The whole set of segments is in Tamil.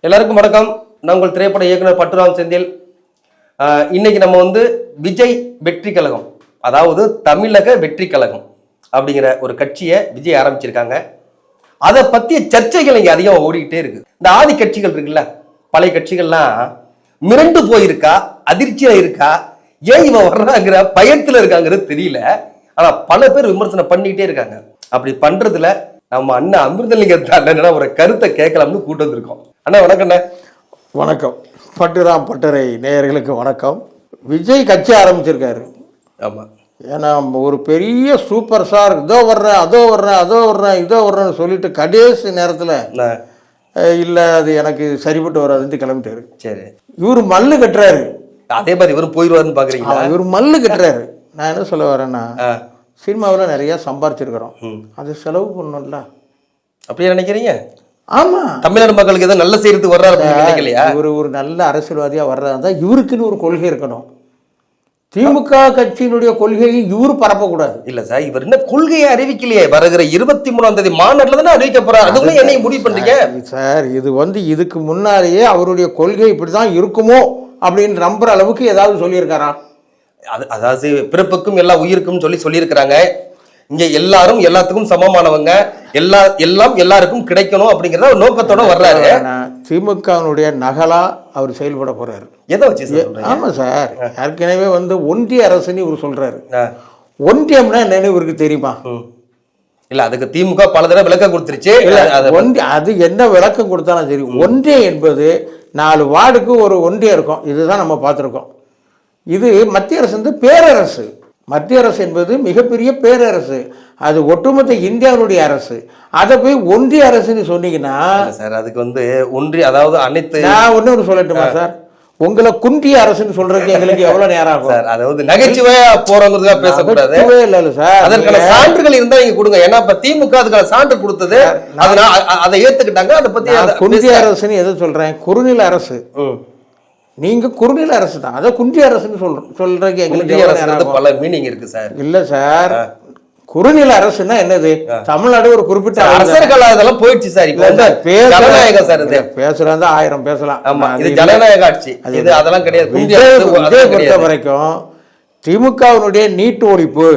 எல்லாருக்கும் வணக்கம். நான் உங்கள் திரைப்பட இயக்குனர் பட்டுராம் செந்தில். இன்னைக்கு நம்ம விஜய் வெற்றி கழகம், அதாவது தமிழக வெற்றி கழகம் அப்படிங்கிற ஒரு கட்சியை விஜய் ஆரம்பிச்சிருக்காங்க. அதை பற்றிய சர்ச்சைகள் இங்கே அதிகம் ஓடிக்கிட்டே இருக்கு. இந்த ஆதி கட்சிகள் இருக்குல்ல, பழைய கட்சிகள்லாம் மிரண்டு போயிருக்கா, அதிர்ச்சியா இருக்கா, ஏன் இவன் வர்றாங்கிற பயத்துல இருக்காங்கிறது தெரியல. ஆனா பல பேர் விமர்சனம் பண்ணிக்கிட்டே இருக்காங்க. அப்படி பண்றதுல நம்ம அண்ணா அமிர்தலிங்கத்தான ஒரு கருத்தை கேட்கலாம்னு கூட்டு வந்திருக்கோம். அண்ணா வணக்கம். அண்ணா வணக்கம். பட்டுராம் பட்டறை நேயர்களுக்கு வணக்கம். விஜய் கட்சி ஆரம்பிச்சிருக்காரு. ஆமா, ஏன்னா ஒரு பெரிய சூப்பர் ஸ்டார் இதோ வர்றேன் அதோ வர்றேன் அதோ வர்றேன் இதோ வர்றேன்னு சொல்லிட்டு கடைசி நேரத்தில் இல்லை அது எனக்கு சரிப்பட்டு வராதுன்னு கிளம்பிட்டாரு. சரி, இவர் மல்லு கட்டுறாரு. அதே மாதிரி இவரும் போயிடுவாருன்னு பாக்குறீங்களா? இவர் மல்லு கட்டுறாரு. நான் என்ன சொல்ல வரேன்னா, சினிமாவில் நிறைய சம்பாரிச்சிருக்கிறோம், அது செலவு பண்ணணும்ல. அப்படியே நினைக்கிறீங்க? ஆமா, தமிழ்நாடு மக்களுக்கு ஏதோ நல்ல செய்யறதுக்கு வர்றாரு நினைக்கலையா? இவர் ஒரு நல்ல அரசியல்வாதியா வர்றதா இருந்தா இவருக்குன்னு ஒரு கொள்கை இருக்கணும். திமுக கட்சியினுடைய கொள்கையை இவரு பரப்பக்கூடாது. இல்ல சார், இவர் என்ன கொள்கையை அறிவிக்கலையே. வருகிற 23ஆம் தேதி மாநாட்டில் தானே அறிவிக்க போறாரு. அதுக்குள்ள என்னைய முடிவு பண்றீங்க சார்? இது இதுக்கு முன்னாலேயே அவருடைய கொள்கை இப்படிதான் இருக்குமோ அப்படின்னு நம்புற அளவுக்கு ஏதாவது சொல்லியிருக்காரா? அதாவது பிறப்புக்கும் எல்லா உயிருக்கும் சொல்லியிருக்கிறாங்க. இங்க எல்லாரும் எல்லாத்துக்கும் சமமானவங்க, எல்லாம் எல்லாருக்கும் கிடைக்கணும் அப்படிங்கறத ஒரு நோக்கத்தோட வர்றாரு. திமுகவினுடைய நகலா அவர் செயல்பட போறாரு. எதை வச்சு? ஆமா சார், ஏற்கனவே ஒன்றிய அரசுன்னு இவர் சொல்றாரு. ஒன்றியம்னா என்னன்னு இவருக்கு தெரியுமா? இல்ல, அதுக்கு திமுக பல தடவை விளக்கம் கொடுத்துருச்சு. அது என்ன விளக்கம் கொடுத்தாலும் சரி, ஒன்றியம் என்பது 4 வார்டுக்கு ஒரு ஒன்றியம் இருக்கும். இதுதான் நம்ம பார்த்துருக்கோம். இது மத்திய அரசு பேரரசு. மத்திய அரசு என்பது மிகப்பெரிய பேரரசு. அது ஒட்டுமொத்த இந்தியாவுடைய அரசு. அதை போய் ஒன்றிய அரசுன்னு சொன்னீங்கன்னா சார், அதுக்கு ஒன்றிய, அதாவது அனைத்து. நான் ஒண்ணு சொல்லட்டுமா சார்? உங்களை குன்றிய அரசுன்னு சொல்றதுக்கு எங்களுக்கு எவ்வளவு நேரம் ஆகும் சார்? அதாவது நகைச்சுவையா போறவங்களுக்காக பேசக்கூடாது. இல்ல சார், அதற்கான சான்றுகள் இருந்தா நீங்க கொடுங்க. ஏன்னா இப்ப திமுக அதுக்கான சான்று கொடுத்தது, அதை ஏத்துக்கிட்டாங்க. அதை பத்தி குன்றிய அரசுன்னு எதை சொல்றேன்? குறுநில அரசு. நீங்க குறுநில அரசு தான், அதை குன்றிய அரசுன்னு சொல்றதுக்கு எங்களுக்கு பல மீனிங் இருக்கு சார். இல்ல சார், குறுநில அரசுன்னா என்னது? தமிழ்நாடு ஒரு குறிப்பிட்ட அரசர்கள் அதெல்லாம் போயிடுச்சு சார். இப்ப ஜனநாயகம் சார், இது பேசுறதா 1000 பேசலாம். ஆமா, இது ஜனநாயக ஆட்சி. இது அதெல்லாம் கிடையாது. பொறுத்த வரைக்கும் திமுகவினுடைய நீட் ஒழிப்பு,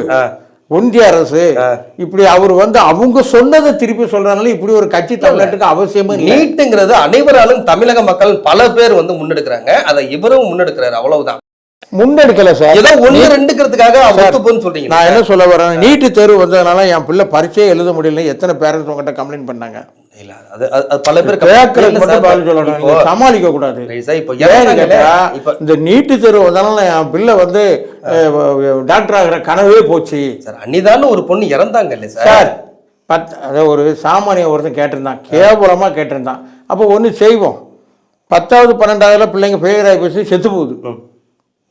ஒன்றிய அரசு, இப்படி அவர் அவங்க சொன்னதை திருப்பி சொல்றதுனால இப்படி ஒரு கட்சி தமிழ்நாட்டுக்கு அவசியமா. நீட்டுங்கிறது அனைவராலும் தமிழக மக்கள் பல பேர் முன்னெடுக்கிறாங்க. அதை இவரும் முன்னெடுக்கிறாரு, அவ்வளவுதான். முன்னெடுக்கல சார், ஏதோ 1-2ங்கிறதுக்காக சொல்றீங்க. நான் என்ன சொல்ல வரேன், நீட்டு தேர்வு வந்ததுனால என் பிள்ளை பரிச்சையே எழுத முடியல. எத்தனை பேரண்ட்ஸ் உங்ககிட்ட கம்ப்ளைண்ட் பண்ணாங்க? பல பேர் சமாளிக்க கூடாது. இந்த நீட்டு தேர்வு வந்ததுனால என் பிள்ளை டாக்டர் ஆகிற கனவே போச்சு சார். அன்னிதான்னு ஒரு பொண்ணு இறந்தாங்க இல்ல சார்? அதை ஒரு சாமானிய ஒருத்தன் கேட்டிருந்தான், கேவலமா கேட்டிருந்தான். அப்போ ஒன்று செய்வோம், 10வது 12வது பிள்ளைங்க ஃபெயிலியர் ஆகி போச்சு, செத்து போகுது.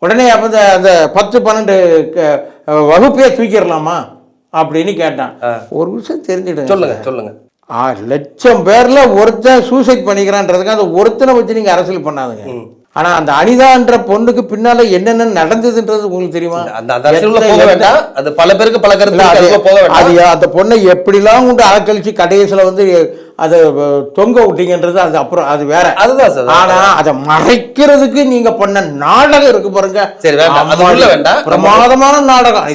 உடனே அப்போ அந்த 10-12 வகுப்பே தூக்கிடலாமா அப்படின்னு கேட்டான். ஒரு விஷயம் தெரிஞ்சுட்டு சொல்லுங்க. 6 லட்சம் பேர்ல ஒருத்தன் சூசைட் பண்ணிக்கிறான்றதுக்கு அந்த ஒருத்தனை வச்சு நீங்க அரசியல் பண்ணாதுங்க. ஆனா அந்த அனிதான்ற பொண்ணுக்கு பின்னால என்னென்ன நடந்ததுன்றது உங்களுக்கு தெரியுமா? அது பல பேருக்கு பல கருத்து. அந்த பொண்ணை எப்படிலாம் கொண்டு அலக்கழிச்சு கடைசியில அதை தொங்க விட்டீங்கன்றது அது அப்புறம் அது வேற. அதுதான் சார். ஆனா அதை மறைக்கிறதுக்கு நீங்க பண்ண நாடகம் இருக்கு பாருங்க, பிரமாதமான நாடகம்.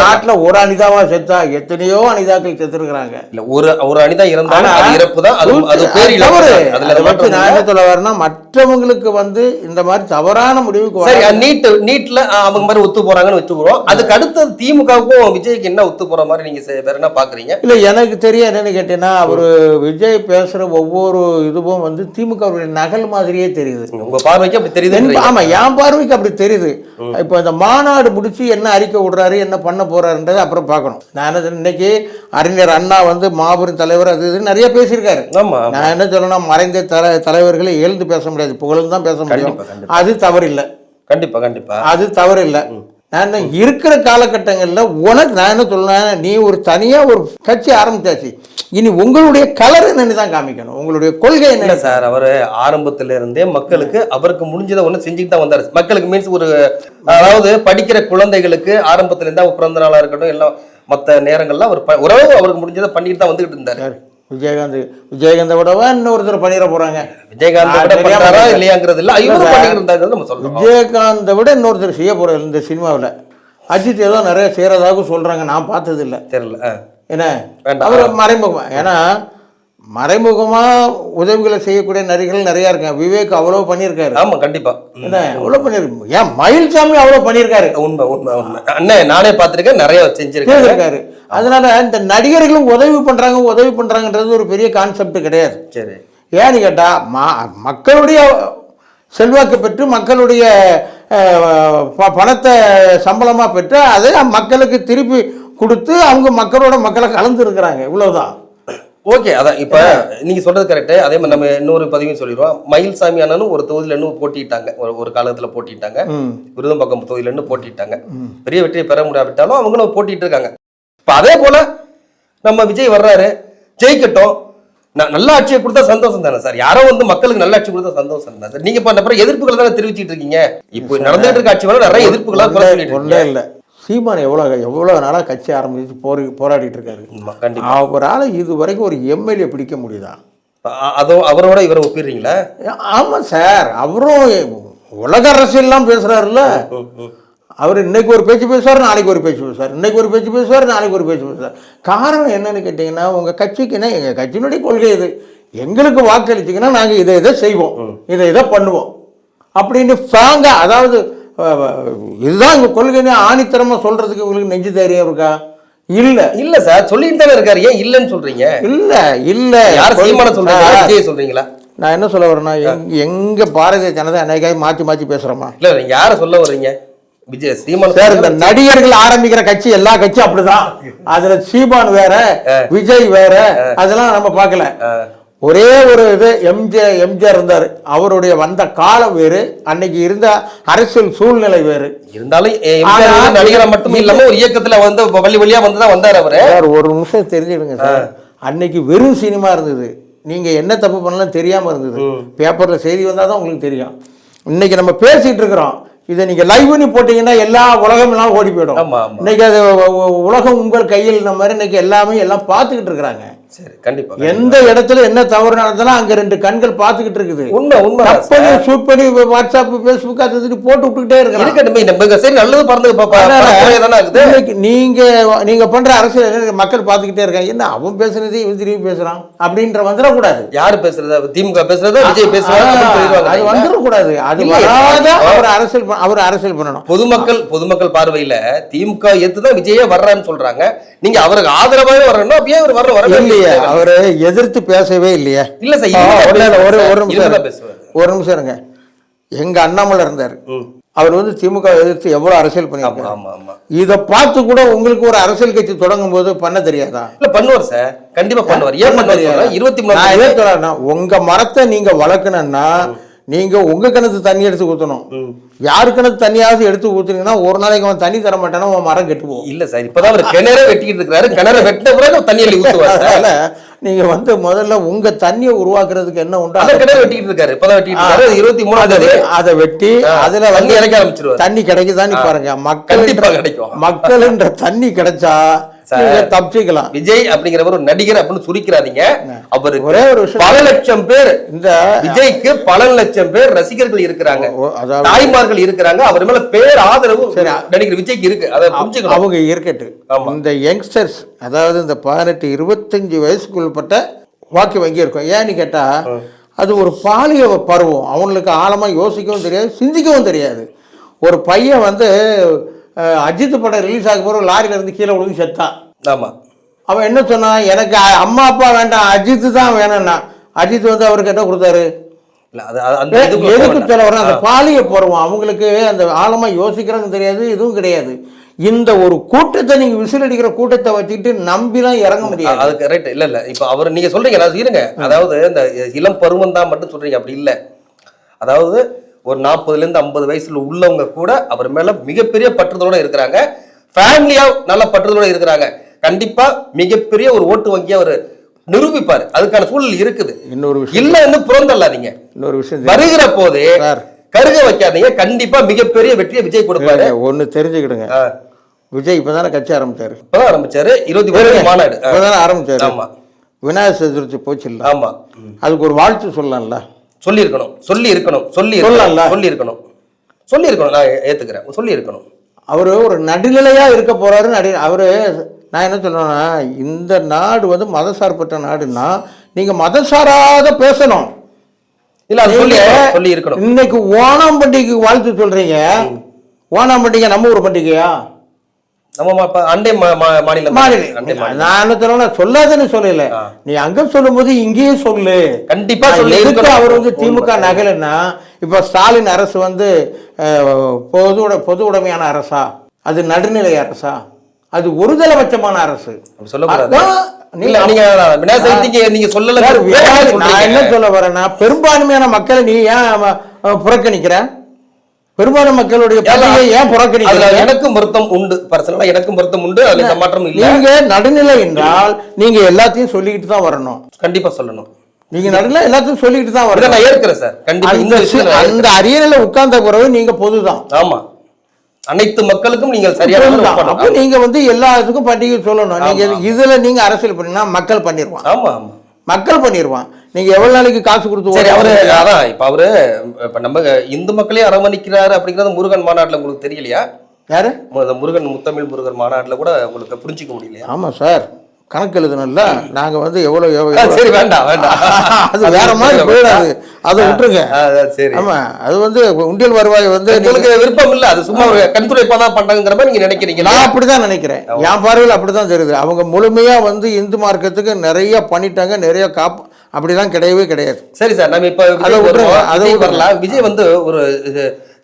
நாட்டுல ஒரு அனிதாவா செத்தா எத்தனையோ அனிதாக்கள் செத்துருக்காங்க. ஒரு அனிதா இருந்தாலும் இறப்பு தான். நான் என்ன சொல்ல வரேன்னா, மற்றவங்களுக்கு இந்த மாதிரி தவறான முடிவுக்கு நீட்ல அவங்க மாதிரி ஒத்து போறாங்கன்னு வச்சுக்கிறோம். அதுக்கு அடுத்து திமுகவுக்கும் விஜய்க்கு என்ன ஒத்து போற மாதிரி நீங்க வேற என்ன பாக்குறீங்க? இல்ல, எனக்கு தெரியும் என்னன்னு கேட்டீங்கன்னா, அவரு விஜய் பேசுற ஒவ்வொரு இதுவும் திமுக நகல் மாதிரியே தெரியுது. உங்க பார்வைக்கு அப்படி தெரியுது? ஆமா, என் பார்வைக்கு அப்படி தெரியுது. இப்ப இந்த மாநாடு முடிச்சு என்ன அறிக்கை விடுறாரு, என்ன பண்ண போறாருன்றதை அப்புறம் பார்க்கணும். நான் இன்னைக்கு அறிஞர் அண்ணா மாபெரும் தலைவர் அது இது நிறைய பேசியிருக்காரு. நான் என்ன சொல்லணும், மறைந்த தலைவர்களை எழுந்து பேச முடியாது, புகழ்ந்து தான் பேச முடியும். அது தவறு இல்லை. கண்டிப்பா அது தவறு இல்லை. நான் இருக்கிற காலகட்டங்களில் உனக்கு நான் என்ன சொல்றேன், நீ ஒரு தனியா ஒரு கட்சி ஆரம்பிச்சாச்சு, இனி உங்களுடைய கலர் என்னன்னு தான் காமிக்கணும், உங்களுடைய கொள்கை என்ன சார். அவரு ஆரம்பத்துல இருந்தே மக்களுக்கு அவருக்கு முடிஞ்சதை ஒண்ணு செஞ்சுட்டு தான் வந்தாரு. மக்களுக்கு மீன்ஸ் அதாவது படிக்கிற குழந்தைகளுக்கு ஆரம்பத்துல இருந்தா பிறந்த நாளா இருக்கட்டும், எல்லாம் மற்ற நேரங்கள்ல அவர் உறவு அவருக்கு முடிஞ்சதை பண்ணிட்டு தான் வந்துகிட்டு இருந்தாரு. விஜயகாந்தை விடவா இன்னொருத்தர் பண்ணிட போறாங்க? விஜயகாந்த் விட பண்றாரா இல்லையாங்கிறது இல்ல, இவரும் பண்ணிட்டு இருந்தாரு நம்ம சொல்றோம். விஜயகாந்தை விட இன்னொருத்தர் செய்ய போற இந்த சினிமாவில். அஜித் ஏதோ நிறைய செய்யறதாக சொல்றாங்க, நான் பார்த்தது இல்லை, தெரியல. என்ன அவர் மறைமுகமா, ஏன்னா மறைமுகமா உதவிகளை செய்யக்கூடிய நடிகர்கள் நிறைய இருக்காங்க. விவேக் அவ்வளவு பண்ணியிருக்காரு. ஆமா, கண்டிப்பா. என்ன அவ்வளவு பண்ணிருக்கு, ஏன் மயில்சாமி அவ்வளவு பண்ணியிருக்காரு. உண்மை உண்மை உண்மை அண்ணன், நானே பார்த்திருக்கேன், நிறைய செஞ்சிருக்காரு. அதனால இந்த நடிகர்களும் உதவி பண்றாங்கன்றது ஒரு பெரிய கான்செப்ட் கிடையாது. சரி, ஏன்னு கேட்டா மக்களுடைய செல்வாக்கு பெற்று மக்களுடைய பணத்தை சம்பளமா பெற்று அதை மக்களுக்கு திருப்பி கொடுத்து அவங்க மக்களோட கலந்து இருக்கிறாங்க, இவ்வளவுதான். ஓகே, அதான் இப்ப நீங்க சொல்றது கரெக்ட். அதே மாதிரி நம்ம இன்னொரு பதிவையும் சொல்லிடுவோம். மயில்சாமி அண்ணனும் ஒரு தொகுதியில இன்னும் போட்டிட்டாங்க, ஒரு காலத்துல போட்டிட்டாங்க, விருதம்பக்கம் தொகுதியில இன்னும் போட்டிட்டாங்க. பெரிய வெற்றியை பெற முடியாவிட்டாலும் அவங்களும் போட்டிட்டு இருக்காங்க. இப்ப அதே போல நம்ம விஜய் வர்றாரு, ஜெயிக்கட்டும், நல்ல ஆட்சியை கொடுத்தா சந்தோஷம் தானே சார். யாரோ வந்து மக்களுக்கு நல்ல ஆட்சி கொடுத்தா சந்தோஷம் தானே சார். நீங்க இப்ப எதிர்ப்புகள் தானே தெரிவிச்சிட்டு இருக்கீங்க. இப்போ நடந்துட்டு இருக்க ஆட்சி வர நிறைய எதிர்ப்புகளா இல்ல. சீமான் எவ்வளவு நாளா கட்சி ஆரம்பிச்சு போராடிட்டு இருக்காரு. அவரால் இது வரைக்கும் ஒரு எம்எல்ஏ பிடிக்க முடியுதா? அவரோட இவரை ஒப்பிடுறீங்களா? ஆமா சார், அவரும் உலக அரசியல்லாம் பேசுறாருல்ல. அவர் இன்னைக்கு ஒரு பேச்சு பேசுவார், நாளைக்கு ஒரு பேச்சு பேசுவார், இன்னைக்கு ஒரு பேச்சு பேசுவார், நாளைக்கு ஒரு பேச்சு பேசுவார். காரணம் என்னன்னு கேட்டீங்கன்னா, உங்க கட்சிக்குன்னா எங்க கட்சியினுடைய கொள்கை இது, எங்களுக்கு வாக்களிச்சிங்கன்னா நாங்கள் இதை செய்வோம், இதை பண்ணுவோம் அப்படின்னு ஸ்ட்ராங்கா, அதாவது இதுதான் எங்க கொள்கைன்னு ஆணித்தரமா சொல்றதுக்கு உங்களுக்கு நெஞ்சு தைரியம் இருக்கா? இல்ல சார், சொல்லிட்டு தானே இருக்காரு. ஏன் இல்லன்னு சொல்றீங்க? இல்ல யார் சீமான சொல்றீங்க, சொல்றீங்களா? நான் என்ன சொல்ல வரேன்னா, எங்க பாரதிய ஜனதா அன்னைக்காய் மாத்தி பேசுறோமா? இல்ல, நீங்க யார சொல்ல வர்றீங்க? விஜய் சீமான் சார், இந்த நடிகர்கள் ஆரம்பிக்கிற கட்சி எல்லா கட்சியும் அப்படிதான். அதுல சீமான் வேற, விஜய் வேற, அதெல்லாம் நம்ம பார்க்கல. ஒரே ஒரு இது எம்ஜிஆர் இருந்தார், அவருடைய வந்த காலம் வேறு, அன்னைக்கு இருந்த அரசியல் சூழ்நிலை வேறு. இருந்தாலும் நடிகரை மட்டும் இல்லாம ஒரு இயக்கத்துல வந்து வழியா வந்துதான் வந்தார் அவரு. ஒரு நிமிஷம் தெரிஞ்சிடுங்க சார், அன்னைக்கு வெறும் சினிமா இருந்தது, நீங்க என்ன தப்பு பண்ணலாம் தெரியாம இருந்தது, பேப்பர்ல செய்தி வந்தாதான் உங்களுக்கு தெரியும். இன்னைக்கு நம்ம பேசிட்டு இருக்கிறோம், இதை நீங்க லைவ் பண்ணி போட்டீங்கன்னா எல்லா உலகம் எல்லாம் ஓடி போயிடும். இன்னைக்கு அது உலகம் உங்கள் கையில் மாதிரி இன்னைக்கு எல்லாம் பார்த்துக்கிட்டு இருக்கிறாங்க. சரி, கண்டிப்பா. எந்த இடத்துல என்ன தவறு நடந்தாலும் அங்க ரெண்டு கண்கள் பார்த்துக்கிட்டு இருக்குது. உண்மை ஷூட் பண்ணி வாட்ஸ்அப் பேஸ்புக் அது போட்டு விட்டுக்கிட்டே இருக்காங்க. சரி, நல்லது பறந்து நீங்க பண்ற அரசியல் மக்கள் பார்த்துக்கிட்டே இருக்காங்க. என்ன அவன் பேசுறதே இவன் திரும்பி பேசுறான் அப்படின்ற வந்துடக்கூடாது. யாரு பேசுறது? திமுக பேசுறதா விஜய் பேசுறாங்க? அது வந்துடக்கூடாது. அது அவர் அரசியல் பண்ணணும். பொதுமக்கள் பார்வையில திமுக எதுதான் விஜயே வர்றான்னு சொல்றாங்க. நீங்க அவருக்கு ஆதரவாக வரணும், அப்படியே அவர் வர இல்லையா? அவரு எதிர்த்து பேசவே இல்லையா? இல்ல சார், ஒரு நிமிஷம் இருங்க. எங்க அண்ணாமலை இருந்தாரு, அவர் வந்து திமுக எதிர்த்து எவ்வளவு அரசியல் பண்ணிருக்காரு. இத பார்த்து கூட உங்களுக்கு ஒரு அரசியல் கட்சி தொடங்கும் போது பண்ண தெரியாதா? இல்ல, பண்ணுவார் சார், கண்டிப்பா பண்ணுவார். ஏன் பண்ண தெரியாது? 23 உங்க மரத்தை நீங்க வளர்க்கணும்னா நீங்க உங்க கிணத்து தண்ணி எடுத்து ஊத்தணும். யாரு கிணத்து தண்ணியாவது எடுத்து ஊத்துனீங்கன்னா ஒரு நாளைக்கு அவன் தண்ணி தர மாட்டானா, உன் மரம் கெட்டு போகும். இல்ல சார், இப்பதான் அவர் கிணற வெட்டிக்கிட்டு இருக்காரு. கிணற வெட்டின பிறகு தண்ணியில ஊத்துவாங்க. நீங்க வந்து முதல்ல உங்க தண்ணியை உருவாக்குறதுக்கு என்ன உண்டோ அதை கிணறு வெட்டிக்கிட்டு இருக்காரு. இப்பதான் வெட்டிட்டு இருக்காரு. 23 அதை வெட்டி அதுல வந்து இறக்க ஆரம்பிச்சிருவாரு. தண்ணி கிடைக்குதான்னு பாருங்க. மக்கள்ன்ற தண்ணி கிடைச்சா தப்பிக்கலாம். விஜய் அப்படிங்கிறவர் ஒரு நடிகர் அப்படின்னு சுருக்கிறாதீங்க. அவரு ஒரே ஒரு பல லட்சம் பேர், இந்த விஜய்க்கு பல லட்சம் பேர் ரசிகர்கள் இருக்கிறாங்க, தாய்மார்கள் இருக்கிறாங்க. அவர் மேல பேர் ஆதரவு நடிகர் விஜய்க்கு இருக்கு. அதை புரிஞ்சுக்கணும். அவங்க இருக்கட்டு. இந்த யங்ஸ்டர்ஸ், அதாவது இந்த 18-25 வயசுக்குள்பட்ட வாக்கு வங்கி இருக்கும். ஏன்னு கேட்டா அது ஒரு பாலிய பருவம். அவங்களுக்கு ஆழமா யோசிக்கவும் தெரியாது, சிந்திக்கவும் தெரியாது. ஒரு பையன் வந்து அஜித் படம் ரிலீஸ் ஆக போற லாரியில இருந்து கீழே விழுந்து செத்தான். ஆமா, அவன் என்ன சொன்னான், எனக்கு அம்மா அப்பா வேண்டாம், அஜித் தான் வேணும்னா. அஜித் வந்து அவருக்கு என்ன கொடுத்தாரு? எதுக்கு சொல்ல வர, அந்த பாலிய போடுவோம். அவங்களுக்கு அந்த ஆழமா யோசிக்கிறதுன்னு தெரியாது, இதுவும் கிடையாது. இந்த ஒரு கூட்டத்தை நீங்க விசில் அடிக்கிற கூட்டத்தை வச்சுக்கிட்டு நம்பிலாம் இறங்க முடியாது. அது கரெக்ட். இல்ல இப்ப அவர் நீங்க சொல்றீங்க, இருங்க, அதாவது இந்த இளம் பருவம் தான் மட்டும் சொல்றீங்க, அப்படி இல்ல. அதாவது ஒரு 40-50 வயசுல உள்ளவங்க கூட அவர் மேல மிகப்பெரிய பற்றுதலோட இருக்கிறாங்க. ஃபேமிலியா நல்ல பற்றுதலோட இருக்கிறாங்க. கண்டிப்பா மிகப்பெரிய ஒரு ஓட்டு வங்கியா அவர் நிரூபிப்பாரு. அதுக்கான சூழல் இருக்குது. இன்னொரு விஷயம் இல்ல என்று புறந்தள்ளாதீங்க. இன்னொரு விஷயம், வருகிற போது கருக வைக்காதீங்க. கண்டிப்பா மிகப்பெரிய வெற்றியை விஜய் கொடுப்பாரு. ஒண்ணு தெரிஞ்சுக்கிடுங்க, விஜய் இப்பதானே கட்சி ஆரம்பிச்சாரு. 23 மாநாடு இப்பதானே ஆரம்பிச்சாரு. ஆமா, விநாயகர் சதுர்த்தி போச்சு இல்லை, ஆமா, அதுக்கு ஒரு வாழ்த்து சொல்லலாம்ல. சொல்லியிருக்கணும். நான் ஏத்துக்கிறேன், சொல்லியிருக்கணும். அவர் ஒரு நடுநிலையா இருக்க போறாரு. அவரு நான் என்ன சொல்றேன்னா, இந்த நாடு வந்து மதசார்பற்ற நாடுன்னா நீங்க மதசாராத பேசணும். இல்ல சொல்லி இருக்கணும். இன்னைக்கு ஓணம் பண்டிகைக்கு வாழ்த்து சொல்றீங்க. ஓணம் பண்டிகை நம்ம ஊர் பண்டிகையா? அண்டை மாநிலம். நான் என்ன சொல்ல சொல்லாதுன்னு சொல்லல, நீ அங்க சொல்லும் போது இங்கேயே சொல்லு. கண்டிப்பா அவர் வந்து திமுக நகலன்னா இப்ப ஸ்டாலின் அரசு வந்து பொது உடைமையான அரசா, அது நடுநிலை அரசா, அது ஒருதலைபட்சமான அரசு சொல்லக்கூடாது. நான் என்ன சொல்ல வரேன்னா, பெரும்பான்மையான மக்களை நீ ஏன் புறக்கணிக்கிற? பெரும்பான்மை மக்களுடைய பள்ளியை ஏன் புறக்கணிக்கிற? எனக்கும் வருத்தம் உண்டு, பர்சனலா எனக்கும் வருத்தம் உண்டு. அதுல எந்த மாற்றமும் இல்லை. நீங்க நடுநிலை என்றால் நீங்க எல்லாத்தையும் சொல்லிக்கிட்டு தான் வரணும். கண்டிப்பா சொல்லணும். நீங்க நடுநிலை எல்லாத்தையும் சொல்லிக்கிட்டு தான் வரணும். நான் ஏற்கிறேன் சார். கண்டிப்பா அந்த அரியணையில உட்கார்ந்த பிறகு நீங்க பொதுதான். ஆமா, அனைத்து மக்களுக்கும் நீங்கள் சரியான. அப்ப நீங்க வந்து எல்லாத்துக்கும் பண்டிகை சொல்லணும். நீங்க இதுல நீங்க அரசியல் பண்ணீங்கன்னா மக்கள் பண்ணிடுவான். ஆமா ஆமா, மக்கள் பண்ணிடுவான். நீங்க எவ்வளவு நாளைக்கு காசு கொடுத்து சரி அவரு அதான் இப்ப அவரு இப்ப நம்ம இந்து மக்களே அரவணைக்கிறாரு அப்படிங்கிறது முருகன் மாநாட்டுல உங்களுக்கு தெரியலையா? யாரு? முருகன் முத்தமிழ் முருகன் மாநாட்டுல கூட உங்களுக்கு புரிஞ்சிக்க முடியலையா? ஆமா சார், கணக்கு எழுதணும்ல. நாங்க வந்து எவ்வளவு சரி வேண்டாம் அது வேற மாதிரி போயிடாது, அதை விட்டுருங்க. சரி, ஆமா, அது வந்து உண்டியல் வருவாய் வந்து உங்களுக்கு விருப்பம் இல்ல, அது சும்மா கண்துடைப்பா தான் பண்றாங்கிற மாதிரி நீங்க நினைக்கிறீங்க. நான் அப்படிதான் நினைக்கிறேன். என் பார்வையில் அப்படிதான் தெரியுது. அவங்க முழுமையா வந்து இந்து மார்க்கத்துக்கு நிறைய பண்ணிட்டாங்க, நிறைய அப்படிதான் கிடையவே கிடையாது. சரி சார், நம்ம இப்ப அதை வரலாம். விஜய் வந்து ஒரு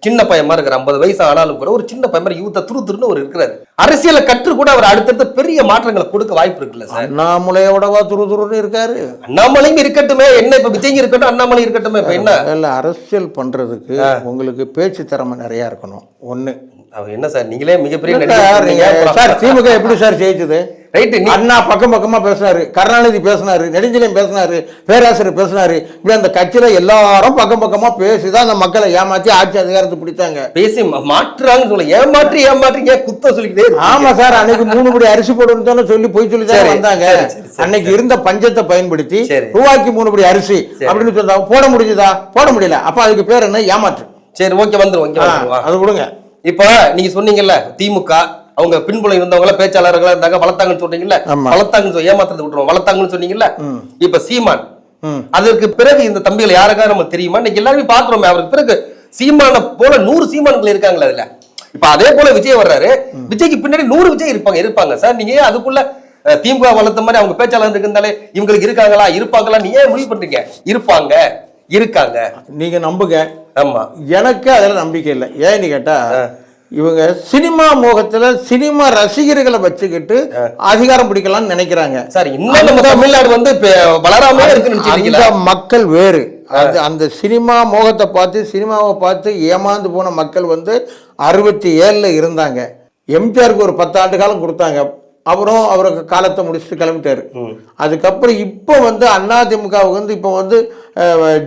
சின்ன பையமா இருக்கிற 50 வயசு ஆனாலும் கூட ஒரு சின்ன பையன் யூத்த துருன்னு ஒரு இருக்கிறாரு. அரசியலை கற்று கூட அவர் அடுத்தடுத்த பெரிய மாற்றங்களை கொடுக்க வாய்ப்பு இருக்குல்ல சார்? அண்ணாமலையோடவா துருன்னு இருக்காரு? அண்ணாமலையும் இருக்கட்டுமே, என்ன இப்ப விஜய் இருக்கட்டும், அண்ணாமலை இருக்கட்டுமே, இப்ப என்ன இல்ல அரசியல் பண்றதுக்கு உங்களுக்கு பேச்சு திறமை நிறைய இருக்கணும். ஒண்ணு. அவர் என்ன சார், நீங்களே மிகப்பெரிய சார் திமுக எப்படி சார் ஜெயிச்சது? ரைட், அண்ணா பக்கமா பேசினாரு, கருணாநிதி பேசினாரு, நெடுஞ்செழியன் பேசினாரு, பேராசிரியர் பேசினாரு. இப்படி அந்த கட்சியில எல்லாரும் பக்கமா பேசிதான் அந்த மக்களை ஏமாற்றி ஆட்சி அதிகாரத்தை பிடித்தாங்க. பேசி மாற்றுறாங்கன்னு சொல்ல, ஏமாற்றி குத்த சொல்லிக்கிட்டே. ஆமா சார், அன்னைக்கு 3 படி அரிசி போடுன்னு சொல்லி போய் சொல்லி தான் வந்தாங்க. அன்னைக்கு இருந்த பஞ்சத்தை பயன்படுத்தி ரூபாய்க்கு 3 படி அரிசி அப்படின்னு சொன்னாங்க. போட முடிஞ்சதா? போட முடியல. அப்ப அதுக்கு பேர் என்ன? ஏமாற்று. சரி, ஓகே, வந்துரும். அது விடுங்க. இப்ப நீங்க சொன்னீங்கல்ல, திமுக அவங்க பின்புலம் இருந்தவங்க பேச்சாளர்களா இருந்தாங்க, வளர்த்தாங்கன்னு சொன்னீங்கல்ல, வளர்த்தாங்கன்னு ஏமாத்துறது விட்டுருவோம், வளர்த்தாங்கன்னு சொன்னீங்கல்ல. இப்ப சீமான், அதற்கு பிறகு இந்த தம்பிகள் யாருக்கா நம்ம தெரியுமா? இன்னைக்கு எல்லாருமே பாக்குறோமே. அவருக்கு பிறகு சீமான போல 100 சீமான்கள் இருக்காங்களா அதுல? இப்ப அதே போல விஜய் வர்றாரு, விஜய்க்கு பின்னாடி 100 விஜய் இருப்பாங்க சார். நீங்க அதுக்குள்ள திமுக வளர்த்த மாதிரி அவங்க பேச்சாளர் இருந்தாலே இவங்களுக்கு இருக்காங்களா இருப்பாங்களா நீங்க ஏன் முடிவு பண்றீங்க? இருக்காங்க, நீங்க நம்புங்க. ஆமா, எனக்கு அதுல நம்பிக்கை இல்லை. ஏன்னு கேட்டா, இவங்க சினிமா மோகத்துல சினிமா ரசிகர்களை வச்சுக்கிட்டு அதிகாரம் பிடிக்கலாம்னு நினைக்கிறாங்க சார். இன்னும் தமிழ்நாடு வந்து வளராம இருக்கு. மக்கள் வேறு. அந்த சினிமா மோகத்தை பார்த்து, சினிமாவை பார்த்து ஏமாந்து போன மக்கள் வந்து 67ல இருந்தாங்க. எம்ஜிஆருக்கு ஒரு 10 ஆண்டு காலம் கொடுத்தாங்க. அவரும் அவருக்கு காலத்தை முடிச்சுட்டு கிளம்பிட்டாரு. அதுக்கப்புறம் இப்போ வந்து அதிமுகவுக்கு வந்து இப்போ வந்து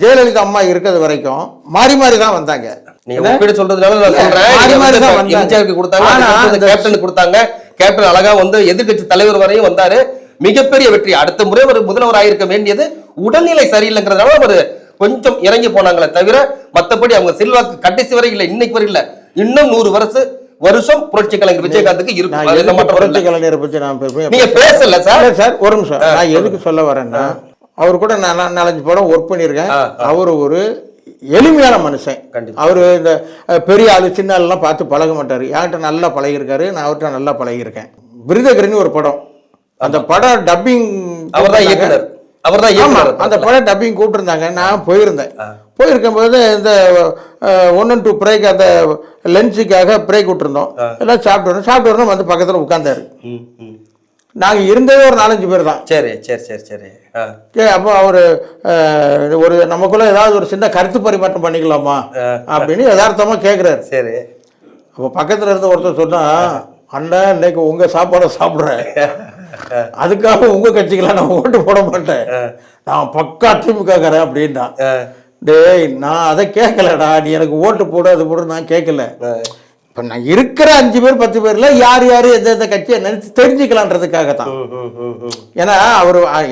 ஜெயலலிதா அம்மா இருக்கிறது வரைக்கும் மாறி தான் வந்தாங்க. கேப்டன் அழகா வந்து எதிர்கட்சி தலைவர் வரையும் வந்தாரு. மிகப்பெரிய வெற்றி. அடுத்த முறை ஒரு முதல்வர் ஆயிருக்க வேண்டியது உடல்நிலை சரியில்லைங்கிறதுனால ஒரு கொஞ்சம் இறங்கி போனாங்களே தவிர மத்தபடி அவங்க செல்வாக்கு கடைசி வரை இல்லை, இன்னைக்கு வரை இல்லை. இன்னும் 100 வருஷம் புரட்சி கலைஞர் விஜயகாந்துக்கு இருக்கும். புரட்சி கலைஞரை பத்தி நான் நீங்க பேசல சார். சார் ஒரு நிமிஷம், நான் எதுக்கு சொல்ல வரேன்னா, அவர் கூட நான் 4-5 படம் ஒர்க் பண்ணியிருக்கேன். அவர் ஒரு எளிமையான மனுஷன். அவரு இந்த பெரிய ஆளு சின்ன ஆளுலாம் பார்த்து பழக மாட்டாரு. என்கிட்ட நல்லா பழகிருக்காரு, நான் அவர்கிட்ட நல்லா பழகிருக்கேன். விருதகிரின்னு ஒரு படம், அந்த படம் டப்பிங் அவர்தான் இயக்குனர். அந்த படம் டப்பிங் கூப்பிட்டுருந்தாங்க. நான் போயிருக்கும் போது இந்த 1 and 2 பிரேக், அந்த லென்ஸுக்காக பிரேக் விட்டுருந்தோம். எல்லாம் சாப்பிட்டு வரணும் வந்து பக்கத்துல உட்கார்ந்தாரு. நாங்க இருந்ததே ஒரு 4-5 பேர் தான். சரி. அப்போ அவரு ஒரு நமக்குள்ள ஏதாவது ஒரு சின்ன கருத்து பரிமாற்றம் பண்ணிக்கலாமா அப்படின்னு யதார்த்தமா கேக்குறாரு. சரி. அப்போ பக்கத்துல இருந்த ஒருத்தர் சொன்னா, அண்ணன் இன்னைக்கு உங்க சாப்பாடை சாப்பிடுறேன், அதுக்காக உங்க கட்சிக்கெல்லாம் நான் ஓட்டு போட மாட்டேன், நான் பக்கா திமுகறேன் அப்படின்னா. டேய், நான் அதை கேட்கலடா, நீ எனக்கு ஓட்டு போடு அது போடு நான் கேட்கல. இப்போ நான் இருக்கிற 5 பேர் 10 பேர்ல யார் யார் எந்த கட்சியை நினைச்சு தெரிஞ்சுக்கலான்றதுக்காக தான். ஏன்னா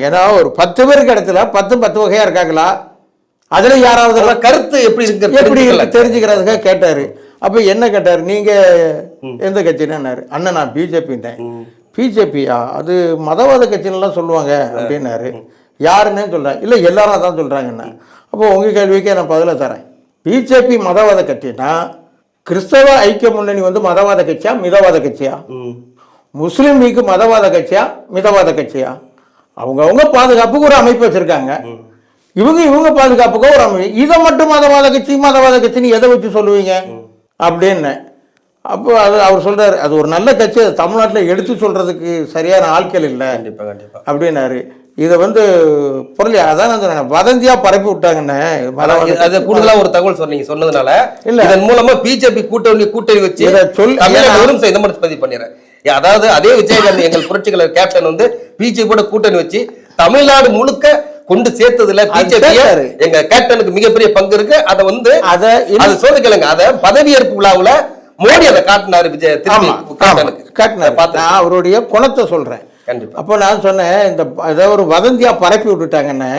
ஏன்னா ஒரு 10 பேருக்கு இடத்துல 10 வகையா இருக்காங்களா, அதுல யாராவது கருத்து எப்படி தெரிஞ்சுக்கிறதுக்காக கேட்டாரு. அப்ப என்ன கேட்டாரு, நீங்க எந்த கட்சின்னாரு. அண்ணன் நான் பிஜேபின்னேன். பிஜேபியா, அது மதவாத கட்சின்னுலாம் சொல்லுவாங்க அப்படின்னாரு. யாருன்னு சொல்றேன். இல்லை எல்லாரும் அதான் சொல்றாங்கண்ணா. அப்போ உங்க கேள்விக்கே நான் பதில தரேன். பிஜேபி மதவாத கட்சினா கிறிஸ்தவ ஐக்கிய முன்னணி வந்து மதவாத கட்சியா மிதவாத கட்சியா? முஸ்லீம் லீக் மதவாத கட்சியா மிதவாத கட்சியா? அவங்க பாதுகாப்புக்கு ஒரு அமைப்பு வச்சிருக்காங்க. இவங்க பாதுகாப்புக்கு ஒரு அமைப்பு. இதை மட்டும் மதவாத கட்சின்னு எதை வச்சு சொல்லுவீங்க அப்படின்னு. அப்போ அவர் சொல்றாரு, அது ஒரு நல்ல கட்சி, அது தமிழ்நாட்டில் எடுத்து சொல்றதுக்கு சரியான ஆட்கள் இல்லை அப்படின்னாரு. இதை வந்து பொருள் அதான் வதந்தியா பரப்பி விட்டாங்கன்னு கூடுதலா ஒரு தகவல் சொன்னதுனால இல்ல, இதன் மூலமா பிஜேபி கூட்டணி வச்சு பதிவு பண்ணிடுறேன். அதாவது அதே விஜயகாந்த் எங்கள் புரட்சிகளார் கேப்டன் வந்து பிஜேபியோட கூட்டணி வச்சு தமிழ்நாடு முழுக்க கொண்டு சேர்த்ததுல பிஜேபி எங்க கேப்டனுக்கு மிகப்பெரிய பங்கு இருக்கு. அதை வந்து அது சொல்லுங்க, அத பதவியேற்பு விழாவுல மோடி அதை காட்டினாரு. நான் அவருடைய குணத்தை சொல்றேன். அப்போ நான் சொன்னேன், இந்த ஒரு வதந்தியா பரப்பி விட்டுட்டாங்கன்னு.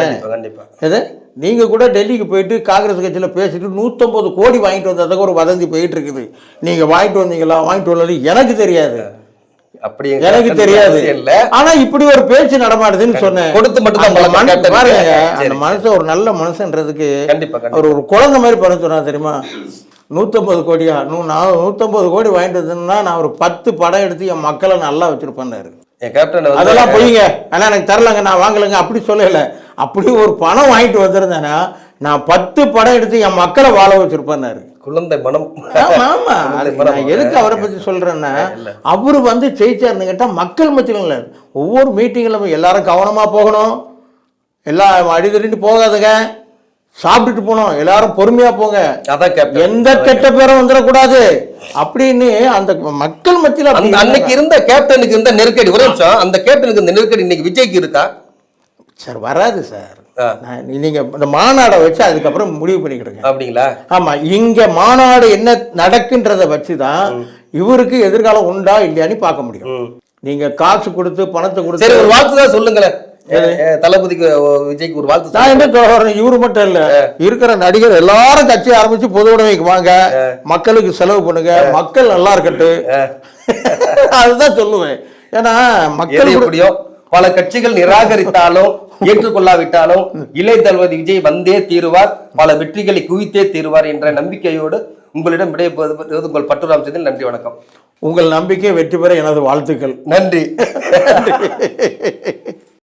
நீங்க கூட டெல்லிக்கு போயிட்டு காங்கிரஸ் கட்சியில பேசிட்டு 150 கோடி வாங்கிட்டு வந்ததுக்கு ஒரு வதந்தி போயிட்டு இருக்குது. நீங்க வாங்கிட்டு வந்தீங்களா வாங்கிட்டு வரல எனக்கு தெரியாது, எனக்கு தெரியாது. ஆனா இப்படி ஒரு பேச்சு நடமாடுதுன்னு சொன்னேன். அந்த மனுஷன் ஒரு நல்ல மனுஷன்றதுக்கு அவர் ஒரு குழந்தை மாதிரி பண்ண சொன்னா தெரியுமா? 150 கோடியா? 150 கோடி வாங்கிட்டு வந்ததுன்னா நான் ஒரு 10 படம் எடுத்து என் மக்களை நல்லா வச்சிருப்பேன்னாரு. அதெல்லாம் பொய்ங்க, ஆனா எனக்கு தரலங்க, நான் வாங்கலைங்க அப்படி சொல்லல. அப்படி ஒரு பணம் வாங்கிட்டு வந்திருந்தேன்னா நான் 10 படம் எடுத்து என் மக்களை வாழ வச்சிருப்பேன்னாரு. குழந்தை மனம். ஆமா, நான் எதுக்கு அவரை பத்தி சொல்றேன்னா, அவரு வந்து ஜெயிச்சாருன்னு கேட்டா மக்கள் மத்தியில ஒவ்வொரு மீட்டிங்ல எல்லாரும் கவனமா போகணும், எல்லாம் அடிதடிட்டு போகாதுங்க, சாப்பிட்டுட்டு போனோம், எல்லாரும் பொறுமையா போங்க, எந்த கெட்ட பேரும் வந்துடக்கூடாது அப்படின்னு அந்த மக்கள் மத்தியில அன்னைக்கு இருந்த கேப்டனுக்கு இருந்த நெருக்கடி. ஒரு நிமிஷம், அந்த கேப்டனுக்கு இந்த நெருக்கடி இன்னைக்கு விஜய்க்கு இருக்கா சார்? வராது சார். நீங்க இந்த மாநாடை வச்சு அதுக்கப்புறம் முடிவு பண்ணிக்கிடுங்க. அப்படிங்களா? ஆமா, இங்க மாநாடு என்ன நடக்குன்றத வச்சுதான் இவருக்கு எதிர்காலம் உண்டா இல்லையான்னு பார்க்க முடியும். நீங்க காசு கொடுத்து பணத்தை கொடுத்து ஒரு வாழ்த்து தான் சொல்லுங்களேன். தளபதிக்கு விஜய்க்கு ஒரு வாழ்த்து. நான் என்ன சொல்றேன், இவரு மட்டும் இல்ல, இருக்கிற நடிகர் எல்லாரும் கட்சி ஆரம்பிச்சு பொது உடைமைக்கு வாங்க, மக்களுக்கு செலவு பண்ணுங்க, மக்கள் நல்லா இருக்கட்டும், அதுதான் சொல்லுவேன். ஏன்னா மக்கள் எப்படியோ பல கட்சிகள் நிராகரித்தாலும் ஏற்றுக்கொள்ளாவிட்டாலும் இளைய தளபதி விஜய் வந்தே தீருவார், பல வெற்றிகளை குவித்தே தீருவார் என்ற நம்பிக்கையோடு உங்களிடம் விடைபெறுவது உங்கள் பட்டுராம் செந்தில். நன்றி, வணக்கம். உங்கள் நம்பிக்கை வெற்றி பெற எனது வாழ்த்துக்கள். நன்றி.